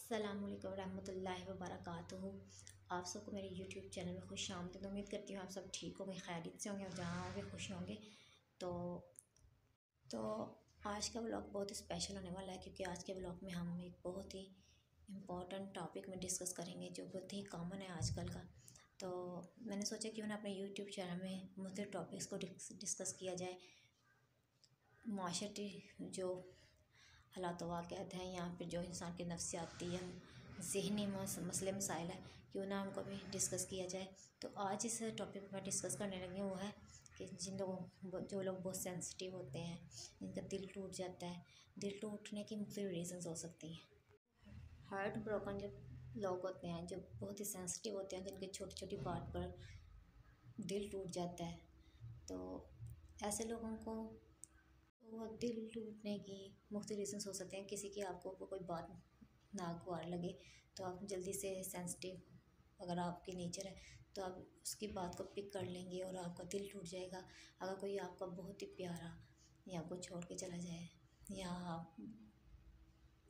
अस्सलामुअलैकुम रहमतुल्लाहि व बरकातुहू। आप सबको मेरे यूट्यूब चैनल में खुश आमदीद। उम्मीद करती हूँ आप सब ठीक होंगे, खैरियत से होंगे और जहाँ होंगे खुश होंगे। तो तो आज का व्लॉग बहुत ही स्पेशल होने वाला है, क्योंकि आज के व्लॉग में हम एक बहुत ही इम्पॉर्टेंट टॉपिक में डिस्कस करेंगे जो बहुत ही कॉमन है आजकल का। तो मैंने सोचा क्यों ना अपने यूट्यूब चैनल में मुख्तलिफ टॉपिक्स को डिस्कस किया जाए। माशरती जो हालात वाक़यात हैं, या फिर जो इंसान के नफ्सियाती या ज़हनी मसले मसाइल हैं, क्यों ना उनको भी डिस्कस किया जाए। तो आज इस टॉपिक पर डिस्कस करने लगी वो है कि जो लोग बहुत सेंसिटिव होते हैं, जिनका दिल टूट जाता है। दिल टूटने की मुख्तलिफ रीज़न्स हो सकती हैं। हार्ट ब्रोकन जो लोग होते हैं, जो बहुत ही सेंसिटिव होते हैं, जिनकी छोटी छोटी बात पर दिल टूट जाता है, तो ऐसे लोगों को वो दिल टूटने की मुख्तलिफ रीज़न्स हो सकते हैं। किसी की आपको कोई बात नागवार लगे तो आप जल्दी से सेंसिटिव, अगर आपकी नेचर है तो आप उसकी बात को पिक कर लेंगे और आपका दिल टूट जाएगा। अगर कोई आपका बहुत ही प्यारा या आपको छोड़ के चला जाए, या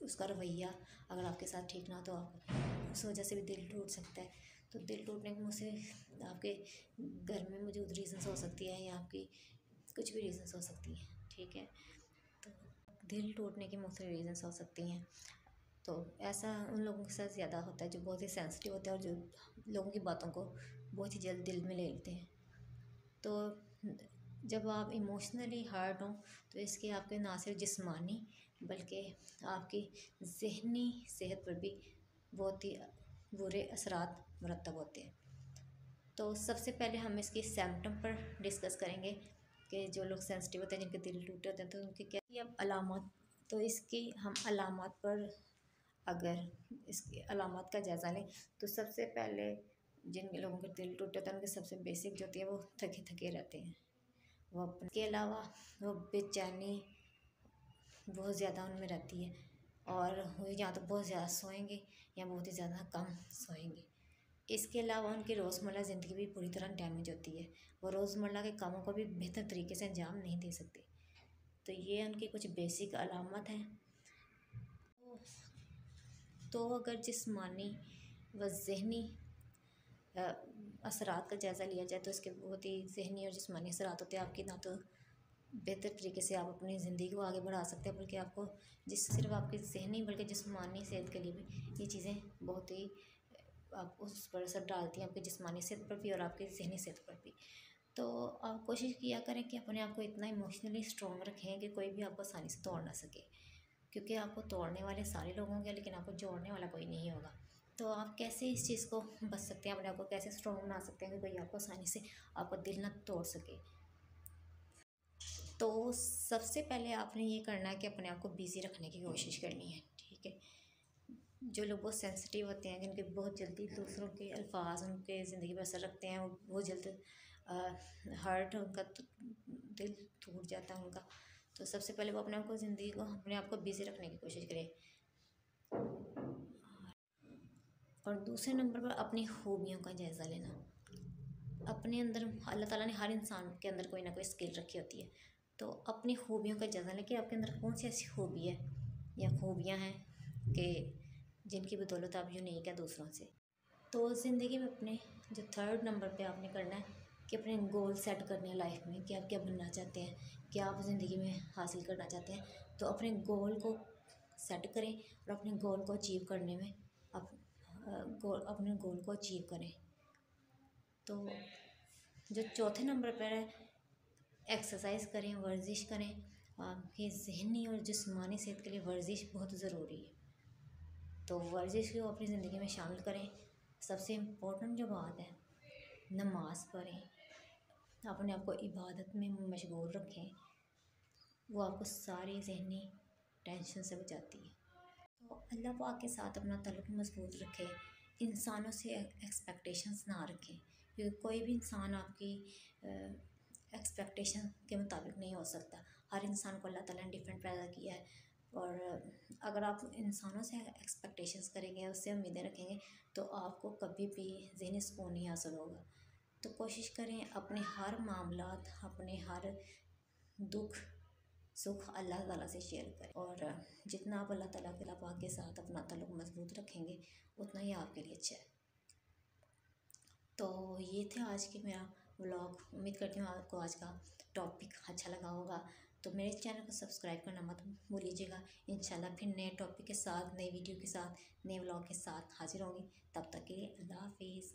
उसका रवैया अगर आपके साथ ठीक ना हो, तो आप उस वजह से भी दिल टूट सकता है। तो दिल टूटने के मुझसे आपके घर में मौजूद रीज़न्स हो सकती है, या आपकी कुछ भी रीज़न्स हो सकती हैं, ठीक है। तो दिल टूटने की मुख्तलिफ रीज़न्स हो सकती हैं। तो ऐसा उन लोगों के साथ ज़्यादा होता है जो बहुत ही सेंसिटिव होते हैं और जो लोगों की बातों को बहुत ही जल्द दिल में ले लेते हैं। तो जब आप इमोशनली हर्ट हों, तो इसके आपके ना सिर्फ जिस्मानी बल्कि आपकी ज़हनी सेहत पर भी बहुत ही बुरे असरात मुरतब होते हैं। तो सबसे पहले हम इसकी सिम्पटम पर डिस्कस करेंगे कि जो लोग सेंसिटिव होते हैं, जिनके दिल टूटे होते हैं, तो उनकी क्या अब अलामत। तो इसकी हम अलामत पर अगर इसकी अलामत का जायज़ा लें, तो सबसे पहले जिन लोगों के दिल टूटे होते हैं, उनकी सबसे बेसिक जो होती है वो थके थके रहते हैं। वो के अलावा वो बेचैनी बहुत ज़्यादा उनमें रहती है, और वो या तो बहुत ज़्यादा सोएंगे या बहुत ही ज़्यादा कम सोएंगे। इसके अलावा उनकी रोज़मर्रा ज़िंदगी भी पूरी तरह डैमेज होती है। वो रोज़मर्रा के कामों को भी बेहतर तरीके से अंजाम नहीं दे सकते। तो ये उनकी कुछ बेसिक अलामत हैं। तो अगर जिस्मानी व ज़हनी असरात का जायज़ा लिया जाए, तो इसके बहुत ही ज़हनी और जिस्मानी असरात होते हैं। आपकी ना तो बेहतर तरीके से आप अपनी ज़िंदगी को आगे बढ़ा सकते हैं, बल्कि आपको सिर्फ आपकी ज़हनी बल्कि जिस्मानी सेहत के लिए भी ये चीज़ें बहुत ही आप उस पर असर डालती हैं, आपकी जिस्मानी सेहत पर भी और आपकी ज़हनी सेहत पर भी। तो आप कोशिश किया करें कि अपने आप को इतना इमोशनली स्ट्रॉन्ग रखें कि कोई भी आपको आसानी से तोड़ ना सके, क्योंकि आपको तोड़ने वाले सारे लोग होंगे, लेकिन आपको जोड़ने वाला कोई नहीं होगा। तो आप कैसे इस चीज़ को बच सकते हैं, अपने आप को कैसे स्ट्रॉन्ग बना सकते हैं कि कोई आपको आसानी से आपका दिल ना तोड़ सके। तो सबसे पहले आपने ये करना है कि अपने आप को बिज़ी रखने की कोशिश करनी है, ठीक है। जो लोग बहुत सेंसिटिव होते हैं, जिनके बहुत जल्दी दूसरों के अल्फाज उनके ज़िंदगी पर असर रखते हैं, वो बहुत जल्द हर्ट उनका दिल टूट जाता है उनका। तो सबसे पहले वो अपने आप को बिज़ी रखने की कोशिश करें। और दूसरे नंबर पर अपनी खूबियों का जायज़ा लेना। अपने अंदर अल्लाह ताला ने हर इंसान के अंदर कोई ना कोई स्किल रखी होती है। तो अपनी खूबियों का जायज़ा लें कि आपके अंदर कौन सी ऐसी खूबी है या खूबियाँ हैं कि जिनकी बदौलत आप यूनिक है दूसरों से। तो ज़िंदगी में अपने जो थर्ड नंबर पे आपने करना है कि अपने गोल सेट करने हैं लाइफ में, कि आप क्या बनना चाहते हैं, क्या आप ज़िंदगी में हासिल करना चाहते हैं। तो अपने गोल को सेट करें और अपने गोल को अचीव करने में आप अपने गोल को अचीव करें। तो जो चौथे नंबर पर है, एक्सरसाइज करें, वर्जिश करें। आपकी ज़हनी और जिस्मानी सेहत के लिए वर्जिश बहुत ज़रूरी है। तो वर्जिश को अपनी ज़िंदगी में शामिल करें। सबसे इम्पोर्टेंट जो बात है, नमाज़ पढ़ें, अपने आप को इबादत में मशगूल रखें। वो आपको सारी ज़हनी टेंशन से बचाती है। तो अल्लाह पाक के साथ अपना ताल्लुक़ मज़बूत रखें। इंसानों से एक्सपेक्टेशंस ना रखें, क्योंकि कोई भी इंसान आपकी एक्सपेक्टेशन के मुताबिक नहीं हो सकता। हर इंसान को अल्लाह ताला ने डिफरेंट पैदा किया है, और अगर आप इंसानों से एक्सपेक्टेशंस करेंगे, उससे उम्मीदें रखेंगे, तो आपको कभी भी ज़हनी सुकून नहीं हासिल होगा। तो कोशिश करें अपने हर मामलात, अपने हर दुख सुख अल्लाह ताला से शेयर करें, और जितना आप अल्लाह ताला के साथ अपना ताल्लुक़ मज़बूत रखेंगे उतना ही आपके लिए अच्छा है। तो ये थे आज के मेरा व्लॉग। उम्मीद करती हूँ आपको आज का टॉपिक अच्छा लगा होगा। तो मेरे चैनल को सब्सक्राइब करना मत भूलिएगा। इंशाल्लाह फिर नए टॉपिक के साथ, नई वीडियो के साथ, नए व्लॉग के साथ हाजिर होंगी। तब तक के लिए अल्लाह हाफिज़।